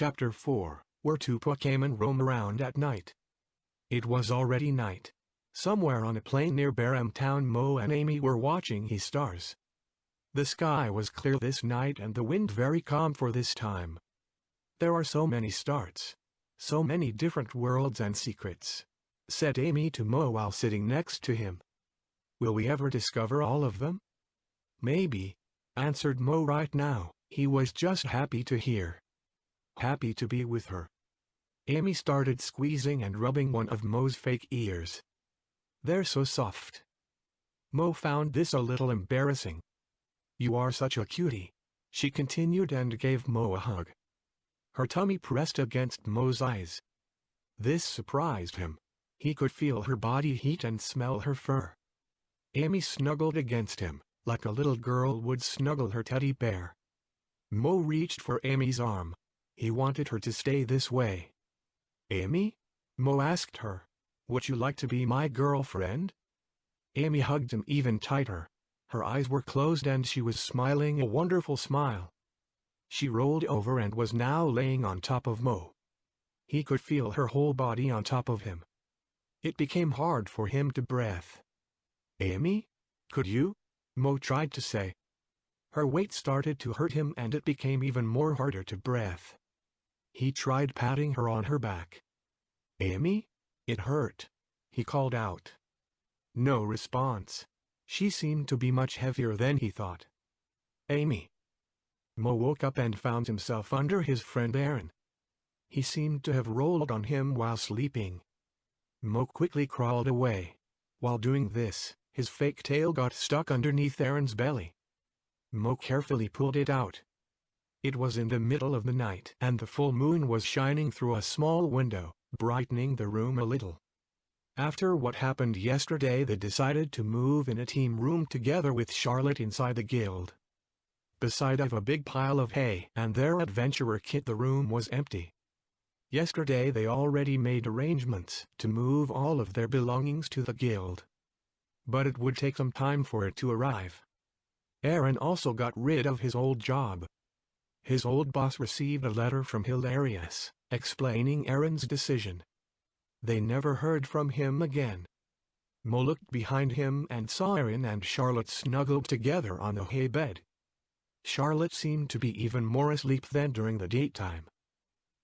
Chapter 4, where two Pokémon roam around at night. It was already night. Somewhere on a plain near Barham Town, Mo and Amy were watching his stars. The sky was clear this night and the wind very calm for this time. "There are so many stars. So many different worlds and secrets," said Amy to Mo while sitting next to him. "Will we ever discover all of them?" "Maybe," answered Mo. Right now, he was just happy to hear. Happy to be with her. Amy started squeezing and rubbing one of Mo's fake ears. "They're so soft." Mo found this a little embarrassing. "You are such a cutie," she continued and gave Mo a hug. Her tummy pressed against Mo's eyes. This surprised him. He could feel her body heat and smell her fur. Amy snuggled against him, like a little girl would snuggle her teddy bear. Mo reached for Amy's arm. He wanted her to stay this way. "Amy?" Mo asked her. "Would you like to be my girlfriend?" Amy hugged him even tighter. Her eyes were closed and she was smiling a wonderful smile. She rolled over and was now laying on top of Mo. He could feel her whole body on top of him. It became hard for him to breathe. "Amy? Could you?" Mo tried to say. Her weight started to hurt him and it became even more harder to breathe. He tried patting her on her back. "Amy? It hurt," he called out. No response. She seemed to be much heavier than he thought. "Amy." Mo woke up and found himself under his friend Aaron. He seemed to have rolled on him while sleeping. Mo quickly crawled away. While doing this, his fake tail got stuck underneath Aaron's belly. Mo carefully pulled it out. It was in the middle of the night and the full moon was shining through a small window, brightening the room a little. After what happened yesterday, they decided to move in a team room together with Charlotte inside the guild. Beside of a big pile of hay and their adventurer kit, the room was empty. Yesterday they already made arrangements to move all of their belongings to the guild. But it would take some time for it to arrive. Aaron also got rid of his old job. His old boss received a letter from Hilarious, explaining Aaron's decision. They never heard from him again. Mo looked behind him and saw Aaron and Charlotte snuggled together on the hay bed. Charlotte seemed to be even more asleep than during the daytime.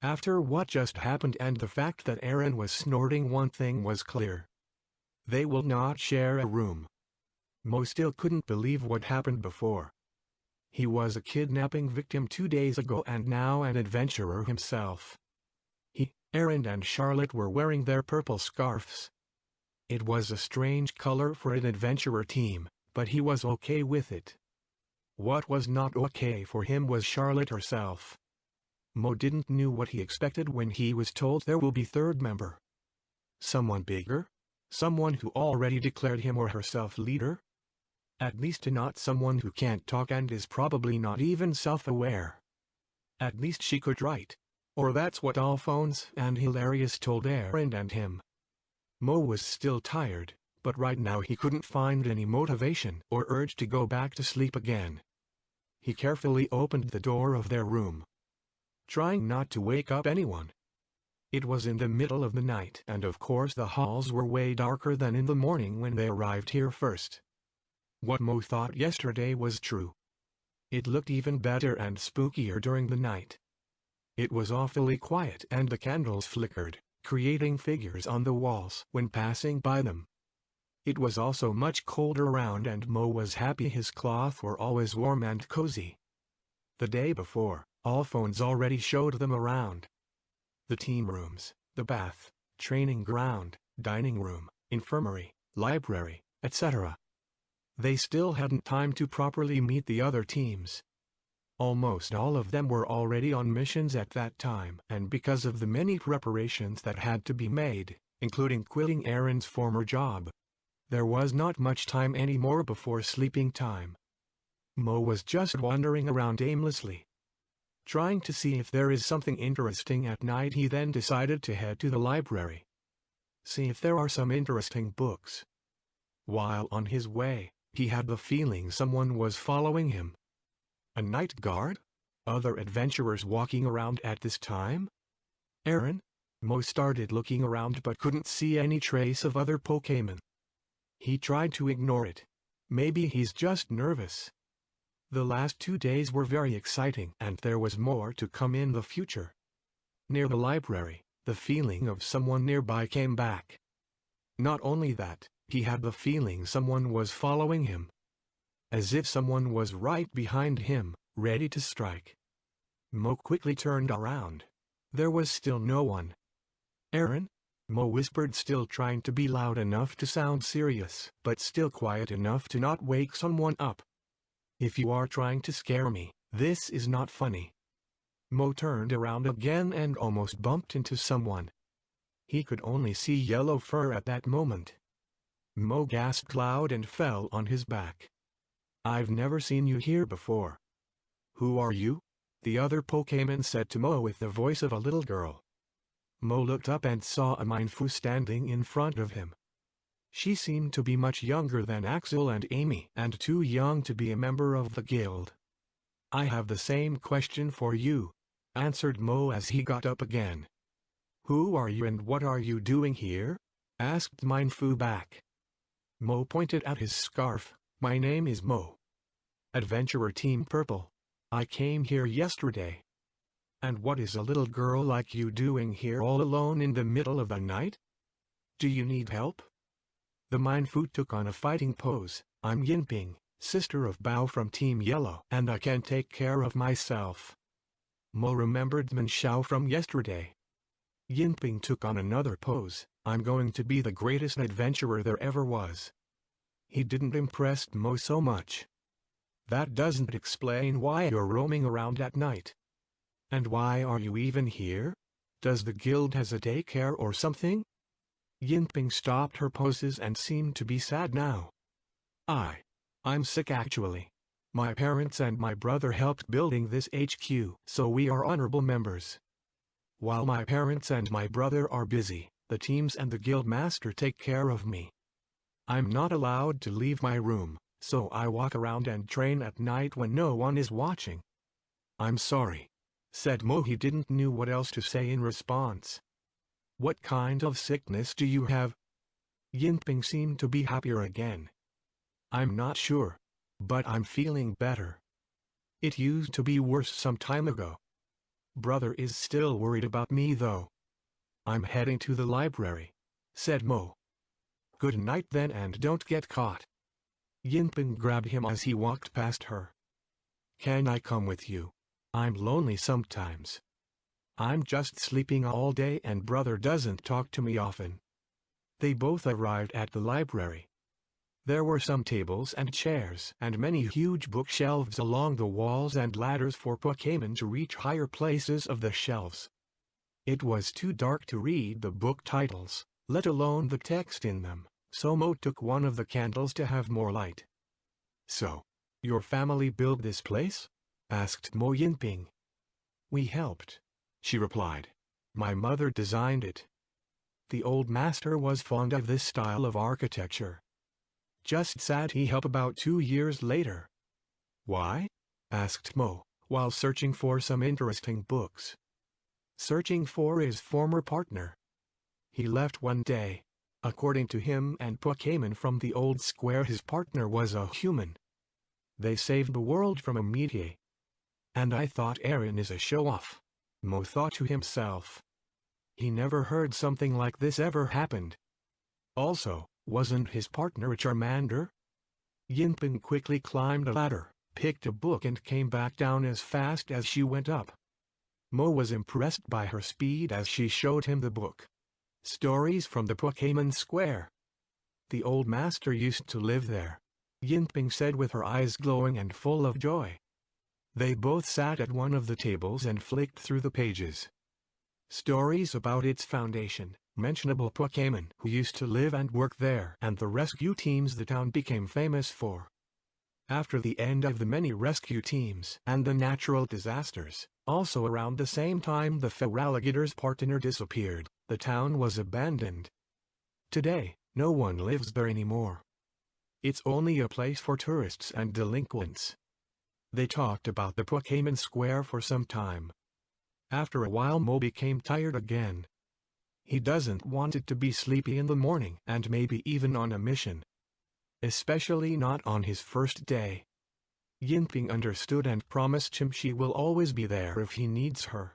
After what just happened and the fact that Aaron was snorting, one thing was clear. They will not share a room. Mo still couldn't believe what happened before. He was a kidnapping victim 2 days ago and now an adventurer himself. Aaron and Charlotte were wearing their purple scarves. It was a strange color for an adventurer team, but he was okay with it. What was not okay for him was Charlotte herself. Mo didn't know what he expected when he was told there will be third member. Someone bigger? Someone who already declared him or herself leader? At least not someone who can't talk and is probably not even self-aware. At least she could write. Or that's what Alphonse and Hilarious told Aaron and him. Mo was still tired, but right now he couldn't find any motivation or urge to go back to sleep again. He carefully opened the door of their room, trying not to wake up anyone. It was in the middle of the night and of course the halls were way darker than in the morning when they arrived here first. What Mo thought yesterday was true. It looked even better and spookier during the night. It was awfully quiet and the candles flickered, creating figures on the walls when passing by them. It was also much colder around and Mo was happy his cloth were always warm and cozy. The day before, Alphonse already showed them around. The team rooms, the bath, training ground, dining room, infirmary, library, etc. They still hadn't time to properly meet the other teams. Almost all of them were already on missions at that time, and because of the many preparations that had to be made, including quitting Aaron's former job, there was not much time anymore before sleeping time. Mo was just wandering around aimlessly, trying to see if there is something interesting at night. He then decided to head to the library, see if there are some interesting books. While on his way, he had the feeling someone was following him. A night guard? other adventurers walking around at this time? Aaron? Mo started looking around but couldn't see any trace of other Pokémon. He tried to ignore it. Maybe he's just nervous. The last 2 days were very exciting and there was more to come in the future. Near the library, the feeling of someone nearby came back. Not only that, he had the feeling someone was following him. As if someone was right behind him, ready to strike. Mo quickly turned around. There was still no one. Aaron? Mo whispered, still trying to be loud enough to sound serious, but still quiet enough to not wake someone up. If you are trying to scare me, this is not funny. Mo turned around again and almost bumped into someone. He could only see yellow fur at that moment. Mo gasped loud and fell on his back. I've never seen you here before. Who are you? The other Pokémon said to Mo with the voice of a little girl. Mo looked up and saw a Mienfoo standing in front of him. She seemed to be much younger than Axel and Amy and too young to be a member of the guild. I have the same question for you, answered Mo as he got up again. Who are you and what are you doing here? Asked Mienfoo back. Mo pointed at his scarf. My name is Mo. Adventurer Team Purple. I came here yesterday. And what is a little girl like you doing here all alone in the middle of the night? Do you need help? The Mienfoo took on a fighting pose. I'm Yinping, sister of Bao from Team Yellow, and I can take care of myself. Mo remembered Minxiao from yesterday. Yinping took on another pose. I'm going to be the greatest adventurer there ever was. He didn't impress Mo so much. That doesn't explain why you're roaming around at night. And why are you even here? Does the guild has a daycare or something? Yinping stopped her poses and seemed to be sad now. I'm sick actually. My parents and my brother helped building this HQ, so we are honorable members. While my parents and my brother are busy, the teams and the guild master take care of me. I'm not allowed to leave my room, so I walk around and train at night when no one is watching. I'm sorry, said Mo. He didn't know what else to say in response. What kind of sickness do you have? Yinping seemed to be happier again. I'm not sure, but I'm feeling better. It used to be worse some time ago. Brother is still worried about me though. I'm heading to the library, said Mo. Good night then and don't get caught. Yinping grabbed him as he walked past her. Can I come with you? I'm lonely sometimes. I'm just sleeping all day and brother doesn't talk to me often. They both arrived at the library. There were some tables and chairs and many huge bookshelves along the walls and ladders for Pokémon to reach higher places of the shelves. It was too dark to read the book titles, let alone the text in them, so Mo took one of the candles to have more light. So, your family built this place? Asked Mo Yinping. We helped, she replied. My mother designed it. The old master was fond of this style of architecture. Just sad he helped about 2 years later. Why? Asked Mo, while searching for some interesting books. Searching for his former partner. He left one day. According to him and Pokémon from the old square, his partner was a human. They saved the world from a meteor. And I thought Aaron is a show-off, Mo thought to himself. He never heard something like this ever happened. Also, wasn't his partner a Charmander? Yinping quickly climbed a ladder, picked a book and came back down as fast as she went up. Mo was impressed by her speed as she showed him the book. Stories from the Pokémon Square. The old master used to live there, Yinping said with her eyes glowing and full of joy. They both sat at one of the tables and flicked through the pages. Stories about its foundation, mentionable Pokémon who used to live and work there, and the rescue teams the town became famous for. After the end of the many rescue teams and the natural disasters, also around the same time the Feraligators' partner disappeared, the town was abandoned. Today, no one lives there anymore. It's only a place for tourists and delinquents. They talked about the Pokémon Square for some time. After a while Mo became tired again. He doesn't want it to be sleepy in the morning and maybe even on a mission. Especially not on his first day. Yinping understood and promised him she will always be there if he needs her.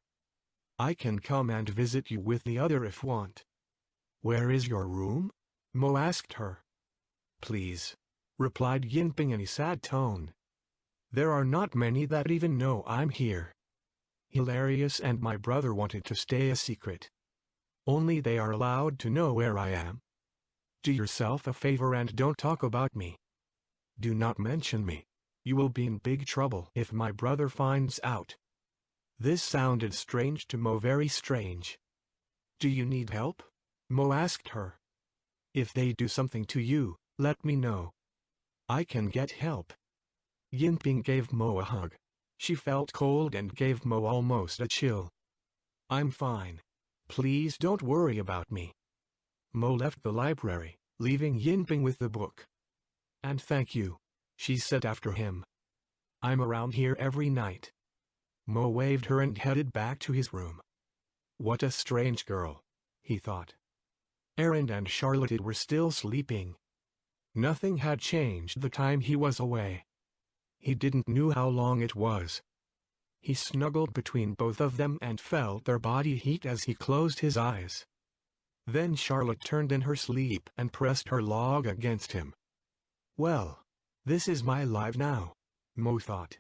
I can come and visit you with the other if want. Where is your room? Mo asked her. Please, replied Yinping in a sad tone. There are not many that even know I'm here. Hilarious and my brother wanted to stay a secret. Only they are allowed to know where I am. Do yourself a favor and don't talk about me. Do not mention me. You will be in big trouble if my brother finds out. This sounded strange to Mo, very strange. Do you need help? Mo asked her. If they do something to you, let me know. I can get help. Yinping gave Mo a hug. She felt cold and gave Mo almost a chill. I'm fine. Please don't worry about me. Mo left the library, leaving Yinping with the book. And thank you, she said after him. I'm around here every night. Mo waved her and headed back to his room. What a strange girl, he thought. Aaron and Charlotte were still sleeping. Nothing had changed the time he was away. He didn't know how long it was. He snuggled between both of them and felt their body heat as he closed his eyes. Then Charlotte turned in her sleep and pressed her log against him. Well, this is my life now, Mo thought.